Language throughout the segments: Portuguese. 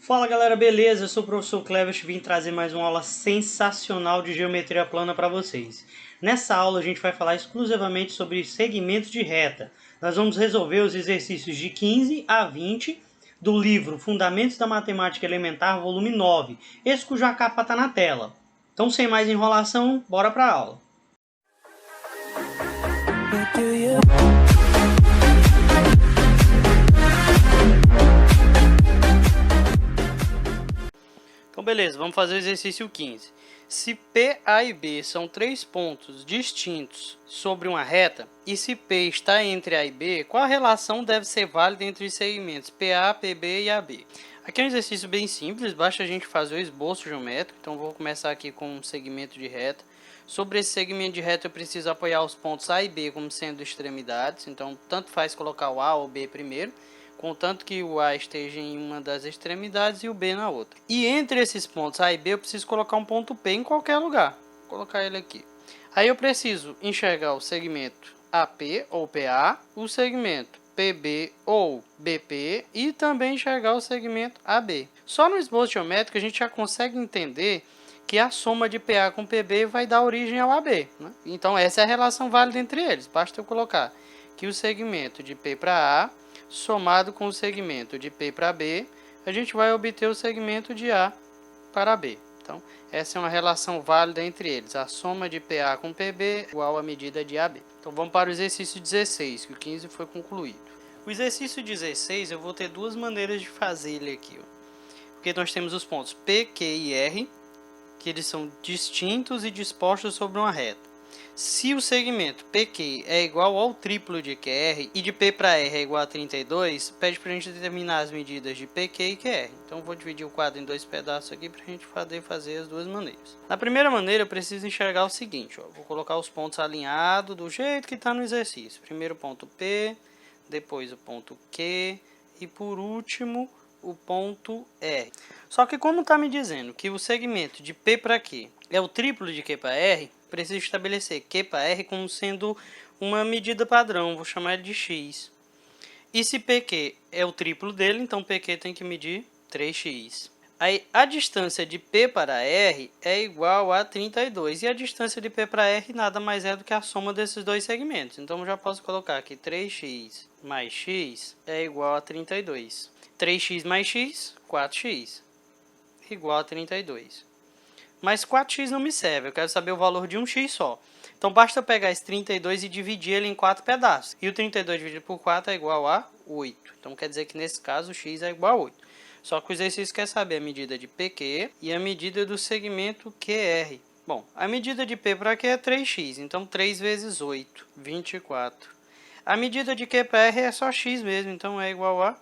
Fala galera, beleza? Eu sou o professor Cleves e vim trazer mais uma aula sensacional de geometria plana para vocês. Nessa aula a gente vai falar exclusivamente sobre segmentos de reta. Nós vamos resolver os exercícios de 15 a 20 do livro Fundamentos da Matemática Elementar, volume 9, esse cuja capa está na tela. Então, sem mais enrolação, bora para a aula. Então beleza, vamos fazer o exercício 15. Se P, A e B são três pontos distintos sobre uma reta, e se P está entre A e B, qual a relação deve ser válida entre os segmentos PA, PB e AB? Aqui é um exercício bem simples, basta a gente fazer o esboço geométrico. Então vou começar aqui com um segmento de reta. Sobre esse segmento de reta eu preciso apoiar os pontos A e B como sendo extremidades, então tanto faz colocar o A ou o B primeiro, contanto que o A esteja em uma das extremidades e o B na outra. E entre esses pontos A e B eu preciso colocar um ponto P em qualquer lugar. Vou colocar ele aqui. Aí eu preciso enxergar o segmento AP ou PA, o segmento PB ou BP e também enxergar o segmento AB. Só no esboço geométrico a gente já consegue entender que a soma de PA com PB vai dar origem ao AB, né? Então essa é a relação válida entre eles. Basta eu colocar que o segmento de P para A somado com o segmento de P para B, a gente vai obter o segmento de A para B. Então, essa é uma relação válida entre eles. A soma de PA com PB igual à medida de AB. Então, vamos para o exercício 16, que o 15 foi concluído. O exercício 16, eu vou ter duas maneiras de fazer ele aqui. Porque nós temos os pontos P, Q e R, que eles são distintos e dispostos sobre uma reta. Se o segmento PQ é igual ao triplo de QR e de P para R é igual a 32, pede para a gente determinar as medidas de PQ e QR. Então, vou dividir o quadro em dois pedaços aqui para a gente poder fazer as duas maneiras. Na primeira maneira, eu preciso enxergar o seguinte. Vou colocar os pontos alinhados do jeito que está no exercício. Primeiro o ponto P, depois o ponto Q e, por último, o ponto R. Só que como está me dizendo que o segmento de P para Q é o triplo de Q para R, preciso estabelecer Q para R como sendo uma medida padrão, vou chamar ele de X. E se PQ é o triplo dele, então PQ tem que medir 3x. Aí a distância de P para R é igual a 32, e a distância de P para R nada mais é do que a soma desses dois segmentos. Então eu já posso colocar que 3x mais x é igual a 32. 3x mais x, 4x, igual a 32. Mas 4x não me serve, eu quero saber o valor de um x só. Então, basta pegar esse 32 e dividir ele em 4 pedaços. E o 32 dividido por 4 é igual a 8. Então, quer dizer que nesse caso, o x é igual a 8. Só que o exercício quer saber a medida de PQ e a medida do segmento QR. Bom, a medida de P para Q é 3x, então 3 vezes 8, 24. A medida de Q para R é só x mesmo, então é igual a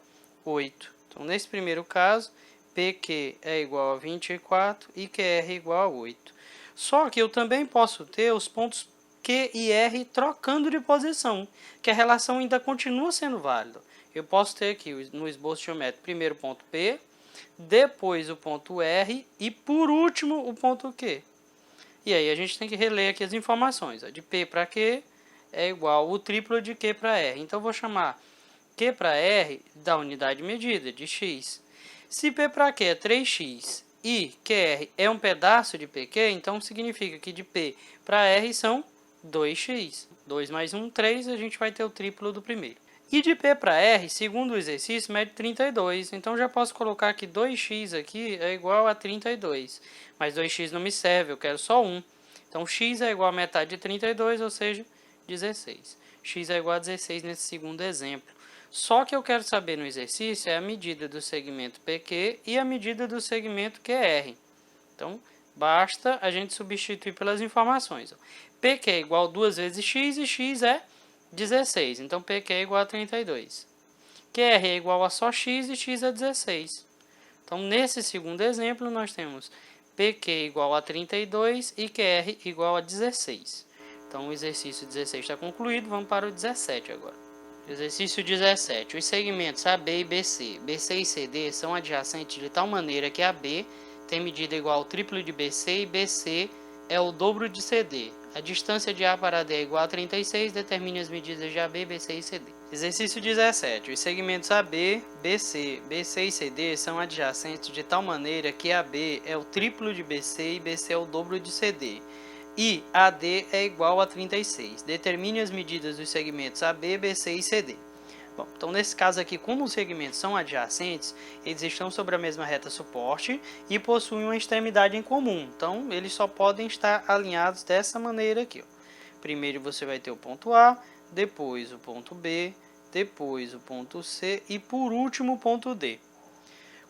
8. Então, nesse primeiro caso, PQ é igual a 24 e QR é igual a 8. Só que eu também posso ter os pontos Q e R trocando de posição, que a relação ainda continua sendo válida. Eu posso ter aqui no esboço geométrico primeiro o ponto P, depois o ponto R e por último o ponto Q. E aí a gente tem que reler aqui as informações. De P para Q é igual ao triplo de Q para R. Então eu vou chamar Q para R da unidade de medida, de x. Se P para Q é 3x e QR é um pedaço de PQ, então significa que de P para R são 2x. 2 mais 1, 3, a gente vai ter o triplo do primeiro. E de P para R, segundo o exercício, mede 32. Então já posso colocar que 2x aqui é igual a 32. Mas 2x não me serve, eu quero só 1. Então x é igual a metade de 32, ou seja, 16. X é igual a 16 nesse segundo exemplo. Só que eu quero saber no exercício é a medida do segmento PQ e a medida do segmento QR. Então, basta a gente substituir pelas informações. PQ é igual a 2 vezes x e x é 16. Então, PQ é igual a 32. QR é igual a só x e x é 16. Então, nesse segundo exemplo, nós temos PQ igual a 32 e QR igual a 16. Então, o exercício 16 está concluído. Vamos para o 17 agora. Exercício 17. Os segmentos AB e BC. BC e CD são adjacentes de tal maneira que AB tem medida igual ao triplo de BC e BC é o dobro de CD. A distância de A para D é igual a 36. Determine as medidas de AB, BC e CD. Exercício 17. Os segmentos AB, BC, BC e CD são adjacentes de tal maneira que AB é o triplo de BC e BC é o dobro de CD. E AD é igual a 36. Determine as medidas dos segmentos AB, BC e CD. Bom, então nesse caso aqui, como os segmentos são adjacentes, eles estão sobre a mesma reta suporte e possuem uma extremidade em comum. Então, eles só podem estar alinhados dessa maneira aqui. Ó. Primeiro você vai ter o ponto A, depois o ponto B, depois o ponto C e por último o ponto D.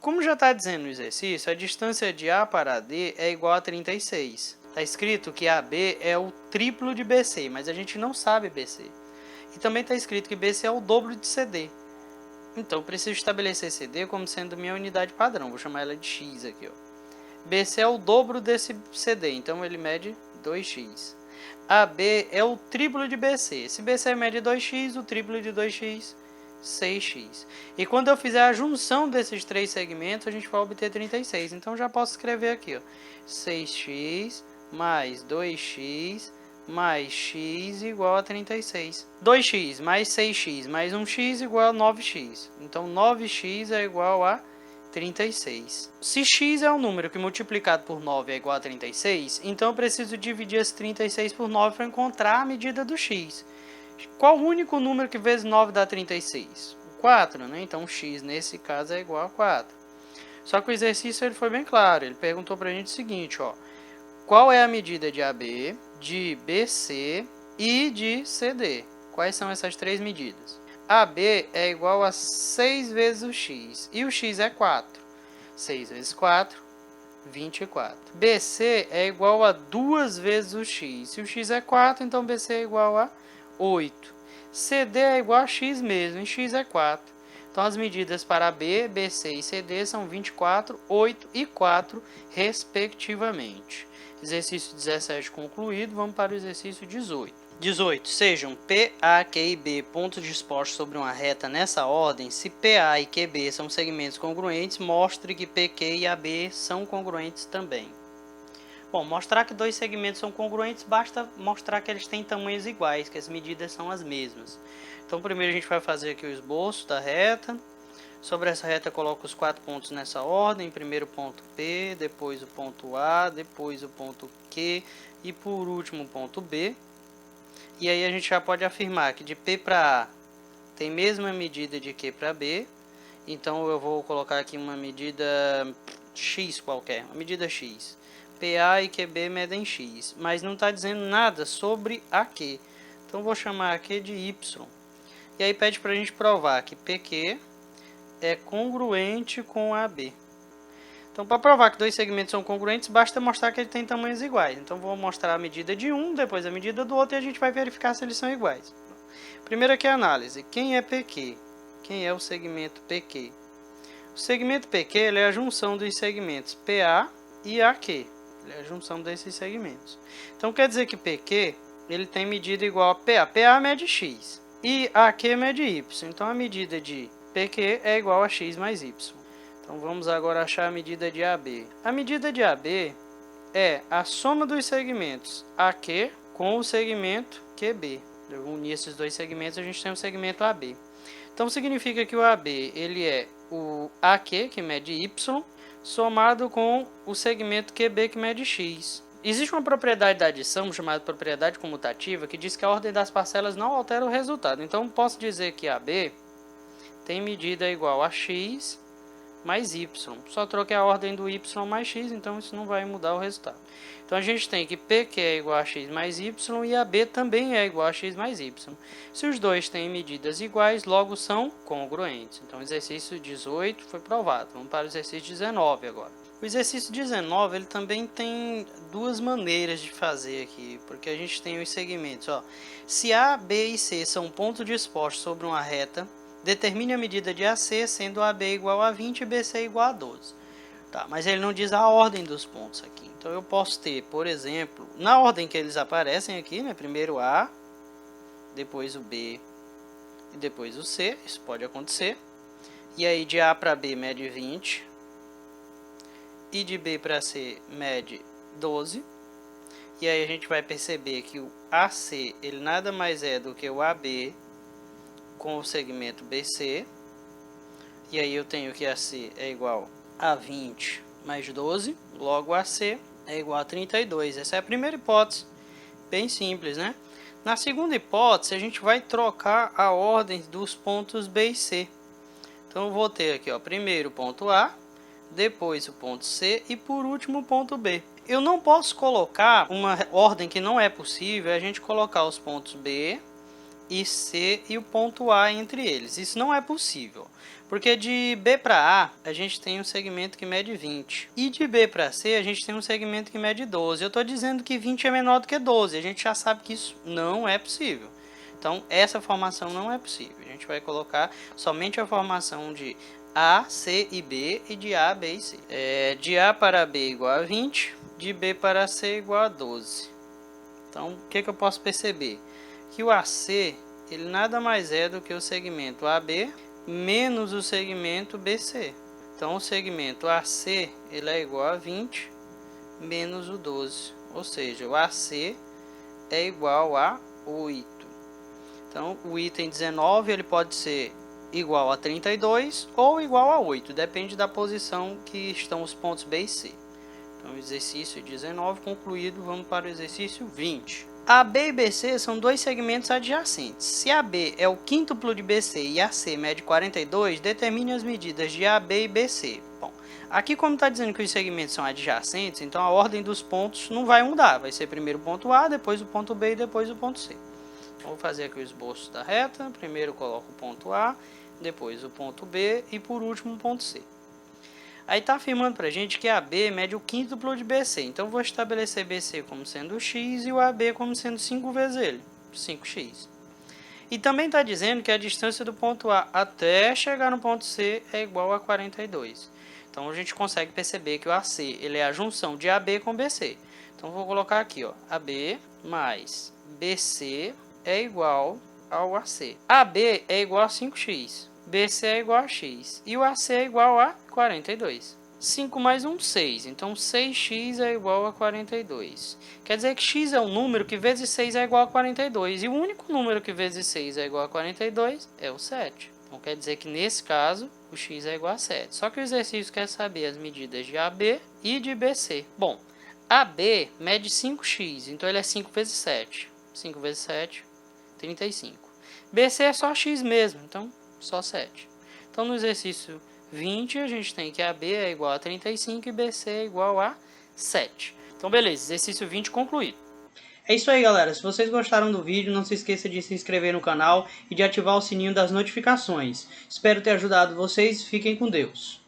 Como já está dizendo no exercício, a distância de A para D é igual a 36. Está escrito que AB é o triplo de BC, mas a gente não sabe BC. E também está escrito que BC é o dobro de CD. Então, eu preciso estabelecer CD como sendo minha unidade padrão. Vou chamar ela de X aqui. Ó. BC é o dobro desse CD, então ele mede 2x. AB é o triplo de BC. Se BC mede 2x, o triplo de 2x, 6x. E quando eu fizer a junção desses três segmentos, a gente vai obter 36. Então, já posso escrever aqui, ó, 6x mais 2x mais x igual a 36. 2x mais 6x mais 1x igual a 9x. Então, 9x é igual a 36. Se x é um número que multiplicado por 9 é igual a 36, então eu preciso dividir esse 36 por 9 para encontrar a medida do x. Qual o único número que vezes 9 dá 36? O 4, né? Então, x nesse caso é igual a 4. Só que o exercício ele foi bem claro. Ele perguntou para a gente o seguinte, ó. Qual é a medida de AB, de BC e de CD? Quais são essas três medidas? AB é igual a 6 vezes o x, e o x é 4. 6 vezes 4, 24. BC é igual a 2 vezes o x, se o x é 4, então BC é igual a 8. CD é igual a x mesmo, e x é 4. Então, as medidas para B, BC e CD são 24, 8 e 4, respectivamente. Exercício 17 concluído, vamos para o exercício 18. 18. Sejam P, A, Q e B pontos dispostos sobre uma reta nessa ordem. Se PA e QB são segmentos congruentes, mostre que PQ e AB são congruentes também. Bom, mostrar que dois segmentos são congruentes, basta mostrar que eles têm tamanhos iguais, que as medidas são as mesmas. Então, primeiro a gente vai fazer aqui o esboço da reta. Sobre essa reta, eu coloco os 4 pontos nessa ordem. Primeiro o ponto P, depois o ponto A, depois o ponto Q e por último o ponto B. E aí a gente já pode afirmar que de P para A tem a mesma medida de Q para B. Então eu vou colocar aqui uma medida X qualquer, uma medida X. PA e QB medem X, mas não está dizendo nada sobre AQ. Então vou chamar AQ de Y. E aí pede para a gente provar que PQ é congruente com AB. Então, para provar que dois segmentos são congruentes, basta mostrar que eles têm tamanhos iguais. Então, vou mostrar a medida de um, depois a medida do outro, e a gente vai verificar se eles são iguais. Primeiro aqui a análise. Quem é PQ? Quem é o segmento PQ? O segmento PQ ele é a junção dos segmentos PA e AQ. Ele é a junção desses segmentos. Então, quer dizer que PQ ele tem medida igual a PA. PA mede X e AQ mede Y. Então, a medida de PQ é igual a X mais Y. Então, vamos agora achar a medida de AB. A medida de AB é a soma dos segmentos AQ com o segmento QB. Eu uni esses dois segmentos, a gente tem o segmento AB. Então, significa que o AB ele é o AQ, que mede Y, somado com o segmento QB, que mede X. Existe uma propriedade da adição, chamada propriedade comutativa, que diz que a ordem das parcelas não altera o resultado. Então, posso dizer que AB tem medida igual a X mais Y. Só troquei a ordem do Y mais X, então isso não vai mudar o resultado. Então, a gente tem que PQ é igual a X mais Y e AB também é igual a X mais Y. Se os dois têm medidas iguais, logo são congruentes. Então, o exercício 18 foi provado. Vamos para o exercício 19 agora. O exercício 19 ele também tem duas maneiras de fazer aqui, porque a gente tem os segmentos. Ó. Se A, B e C são pontos dispostos sobre uma reta, determine a medida de AC, sendo AB igual a 20 e BC igual a 12. Tá, mas ele não diz a ordem dos pontos aqui. Então, eu posso ter, por exemplo, na ordem que eles aparecem aqui, né? Primeiro A, depois o B e depois o C. Isso pode acontecer. E aí, de A para B mede 20. E de B para C mede 12. E aí, a gente vai perceber que o AC, ele nada mais é do que o AB com o segmento BC. E aí eu tenho que AC é igual a 20 mais 12, logo AC é igual a 32. Essa é a primeira hipótese, bem simples, né? Na segunda hipótese, a gente vai trocar a ordem dos pontos B e C. Então eu vou ter aqui, ó, primeiro o ponto A, depois o ponto C e por último o ponto B. Eu não posso colocar uma ordem que não é possível, a gente colocar os pontos B e C e o ponto A entre eles. Isso não é possível, porque de B para A a gente tem um segmento que mede 20 e de B para C a gente tem um segmento que mede 12. Eu estou dizendo que 20 é menor do que 12, a gente já sabe que isso não é possível. Então essa formação não é possível, a gente vai colocar somente a formação de A, C e B e de A, B e C. De A para B igual a 20, de B para C igual a 12. Então o que eu posso perceber? Que o AC ele nada mais é do que o segmento AB menos o segmento BC. Então o segmento AC ele é igual a 20 menos o 12, ou seja, o AC é igual a 8. Então o item 19 ele pode ser igual a 32 ou igual a 8, depende da posição que estão os pontos B e C. Então o exercício 19 concluído, vamos para o exercício 20. AB e BC são dois segmentos adjacentes. Se AB é o quíntuplo de BC e AC mede 42, determine as medidas de AB e BC. Bom, aqui como está dizendo que os segmentos são adjacentes, então a ordem dos pontos não vai mudar. Vai ser primeiro o ponto A, depois o ponto B e depois o ponto C. Então, vou fazer aqui o esboço da reta. Primeiro eu coloco o ponto A, depois o ponto B e por último o ponto C. Aí está afirmando para a gente que AB mede o quíntuplo de BC. Então, vou estabelecer BC como sendo x e o AB como sendo 5 vezes ele, 5x. E também está dizendo que a distância do ponto A até chegar no ponto C é igual a 42. Então, a gente consegue perceber que o AC ele é a junção de AB com BC. Então, vou colocar aqui, ó, AB mais BC é igual ao AC. AB é igual a 5x. BC é igual a x e o AC é igual a 42. 5 mais 1, 6. Então, 6x é igual a 42. Quer dizer que x é um número que vezes 6 é igual a 42. E o único número que vezes 6 é igual a 42 é o 7. Então, quer dizer que nesse caso, o x é igual a 7. Só que o exercício quer saber as medidas de AB e de BC. Bom, AB mede 5x, então ele é 5 vezes 7. 5 vezes 7, 35. BC é só x mesmo, então só 7. Então, no exercício 20, a gente tem que AB é igual a 35 e BC é igual a 7. Então, beleza, exercício 20 concluído. É isso aí, galera. Se vocês gostaram do vídeo, não se esqueça de se inscrever no canal e de ativar o sininho das notificações. Espero ter ajudado vocês. Fiquem com Deus.